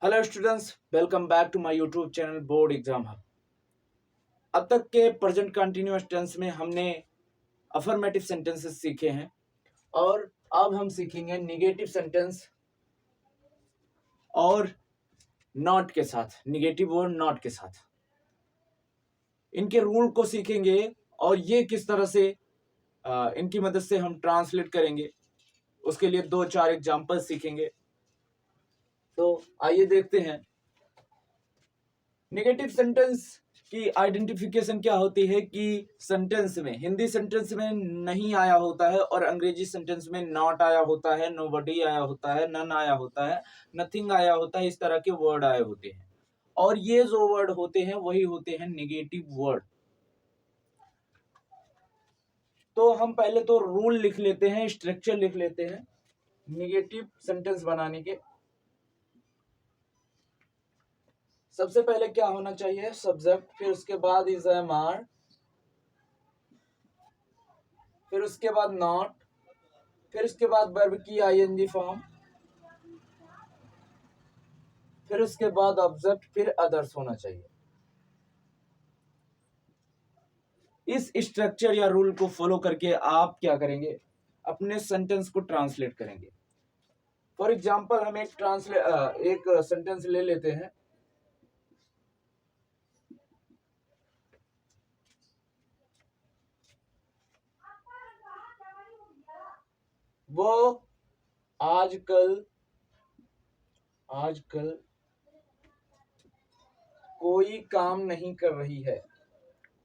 Hello students, welcome back to my YouTube channel board exam hub. अब तक के present continuous tense में हमने अफर्मेटिव सेंटेंसेस सीखे हैं और अब हम सीखेंगे निगेटिव सेंटेंस और नॉट के साथ, निगेटिव और नॉट के साथ इनके रूल को सीखेंगे और ये किस तरह से इनकी मदद से हम ट्रांसलेट करेंगे। उसके लिए 2-4 एग्जाम्पल सीखेंगे। तो आइए देखते हैं नेगेटिव सेंटेंस की आइडेंटिफिकेशन क्या होती है कि सेंटेंस में, हिंदी सेंटेंस में नहीं आया होता है और अंग्रेजी सेंटेंस में नॉट आया होता है, नोबडी आया होता है, नन आया होता है, नथिंग आया होता है। इस तरह के वर्ड आए होते हैं और ये जो वर्ड होते हैं वही होते हैं नेगेटिव वर्ड। तो हम पहले तो रूल लिख लेते हैं, स्ट्रक्चर लिख लेते हैं नेगेटिव सेंटेंस बनाने के। सबसे पहले क्या होना चाहिए? सब्जेक्ट, फिर उसके बाद इज एम आर, फिर उसके बाद नॉट, फिर उसके बाद वर्ब की आईएनजी फॉर्म, फिर उसके बाद ऑब्जेक्ट, फिर अदर्स होना चाहिए। इस स्ट्रक्चर या रूल को फॉलो करके आप क्या करेंगे? अपने सेंटेंस को ट्रांसलेट करेंगे। फॉर एग्जाम्पल हम एक सेंटेंस ले लेते हैं। वो आजकल कोई काम नहीं कर रही है।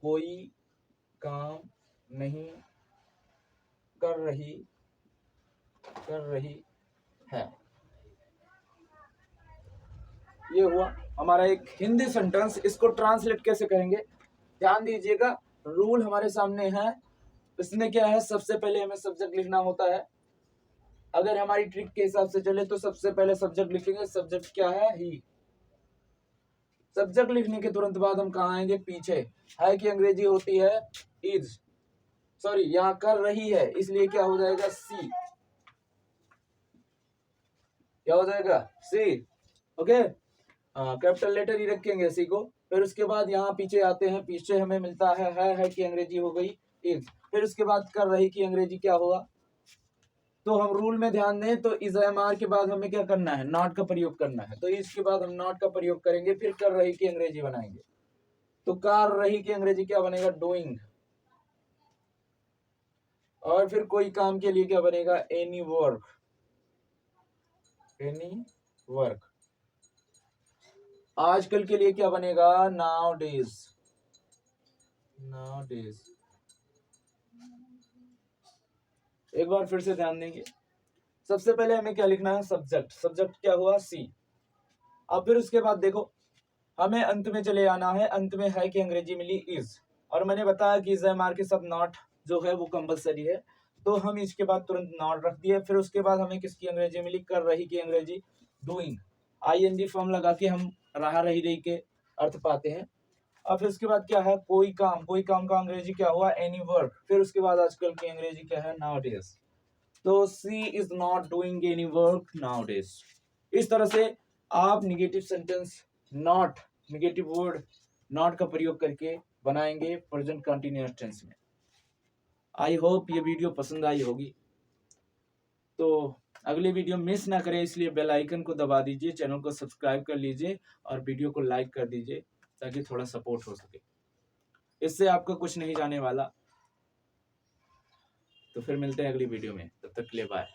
कोई काम नहीं कर रही है। ये हुआ हमारा एक हिंदी सेंटेंस। इसको ट्रांसलेट कैसे करेंगे? ध्यान दीजिएगा, रूल हमारे सामने है। इसमें क्या है? सबसे पहले हमें सब्जेक्ट लिखना होता है। अगर हमारी ट्रिक के हिसाब से चले तो सबसे पहले सब्जेक्ट लिखेंगे। सब्जेक्ट क्या है? ही। सब्जेक्ट लिखने के तुरंत बाद हम कहाँ आएंगे? पीछे। है की अंग्रेजी होती है इज, सॉरी यहाँ कर रही है, इसलिए क्या हो जाएगा? सी। क्या हो जाएगा? सी। ओके, कैपिटल लेटर ही रखेंगे सी को। फिर उसके बाद यहाँ पीछे आते हैं। पीछे हमें मिलता है की अंग्रेजी हो गई इज। फिर उसके बाद कर रही की अंग्रेजी क्या होगा? तो हम रूल में ध्यान दें तो इज एम आर के बाद हमें क्या करना है? नॉट का प्रयोग करना है। तो इसके बाद हम नॉट का प्रयोग करेंगे, फिर कर रही की अंग्रेजी बनाएंगे। तो कर रही की अंग्रेजी क्या बनेगा? डूइंग। और फिर कोई काम के लिए क्या बनेगा? Any work. Any work. आजकल के लिए क्या बनेगा? Now days. Now days. एक बार फिर से ध्यान देंगे। सबसे पहले हमें क्या लिखना है? सब्जेक्ट। सब्जेक्ट क्या हुआ? सी। अब फिर उसके बाद देखो, हमें अंत में चले आना है। अंत में है कि अंग्रेजी मिली इज, और मैंने बताया कि इज एम आर के साथ नॉट जो है वो कंपलसरी है। तो हम इसके बाद तुरंत नॉट रख दिए। फिर उसके बाद हमें किसकी अंग्रेजी मिली? कर रही की अंग्रेजी डूइंग। आईएनजी फॉर्म लगा के हम रहा रही के अर्थ पाते हैं। और फिर उसके बाद क्या है? कोई काम। कोई काम का अंग्रेजी क्या हुआ? Any work. फिर उसके बाद आजकल की अंग्रेजी क्या है? नाउडेज। तो she is not doing any work nowadays. इस तरह से आप negative sentence not, negative word not का प्रयोग करके बनाएंगे प्रेजेंट कंटिन्यूअस टेंस में। आई होप ये वीडियो पसंद आई होगी। तो अगली वीडियो मिस ना करें, इसलिए बेल आइकन को दबा दीजिए, चैनल को सब्सक्राइब कर लीजिए और वीडियो को लाइक कर दीजिए ताकि थोड़ा सपोर्ट हो सके। इससे आपका कुछ नहीं जाने वाला। तो फिर मिलते हैं अगली वीडियो में, तब तक के लिए बाय।